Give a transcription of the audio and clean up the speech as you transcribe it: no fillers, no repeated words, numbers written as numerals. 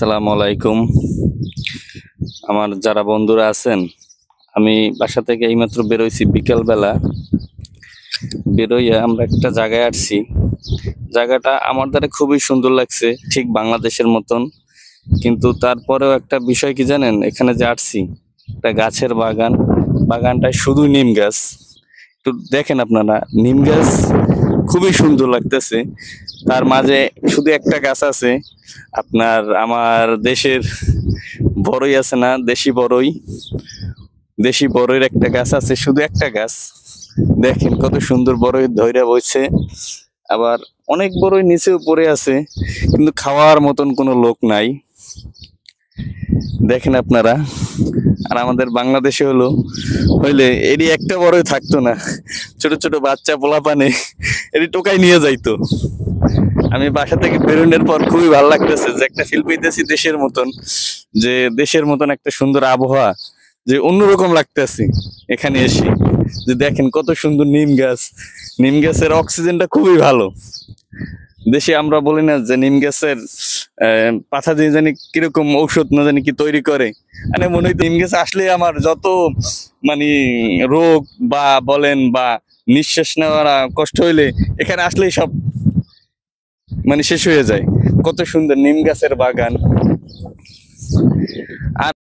আসসালামু আলাইকুম। আমার যারা বন্ধুরা আছেন, আমি বাসা থেকে এইমাত্র বেরোইছি বিকালবেলা। বেরোইয়া আমরা একটা জায়গায় আসছি। জায়গাটা আমার দ্বারা খুবই সুন্দর লাগছে, ঠিক বাংলাদেশের মতন। কিন্তু তারপরেও একটা বিষয় কি জানেন, এখানে যে আসছি একটা গাছের বাগান, বাগানটায় শুধু নিম গাছ। একটু দেখেন আপনারা, নিম গাছ খুবই সুন্দর লাগতেছে। তার মাঝে শুধু একটা গাছ আছে, আপনার আমার দেশের বড়ই আছে না, দেশি বড়ই, দেশি বড়ইয়ের একটা গাছ আছে, শুধু একটা গাছ। দেখেন কত সুন্দর বড়ই ধইরা বইছে। আবার অনেক বড়ই নিচেও পড়ে আছে, কিন্তু খাওয়ার মতন কোনো লোক নাই। দেখেন আপনারা। আর আমাদের বাংলাদেশে হইলে এরই একটা বড়ই থাকতো না, ছোট ছোট বাচ্চা পোলাপানে এরই টোকাই নিয়ে যাইতো। আমি বাসা থেকে বেরোনোর পর খুবই ভালো লাগতেছে, যে একটা ফিল পাইতেছি দেশের মতন, যে দেশের মতন একটা সুন্দর আবহাওয়া, যে অন্যরকম লাগতেছে এখানে এসে। যে দেখেন কত সুন্দর নিম গাছ, নিম গাছের অক্সিজেনটা খুবই ভালো। দেশে আমরা বলি না যে নিম গাছের পাতা দিয়ে জানি কিরকম ঔষধ না জানি কি তৈরি করে। মানে মনে হয় নিম গাছ আসলে আমার যত মানে রোগ বা বলেন বা নিঃশ্বাস নেওয়ার কষ্ট হইলে এখানে আসলেই সব শেষ হয়ে যায়। কত সুন্দর নিম গাছের বাগান। আর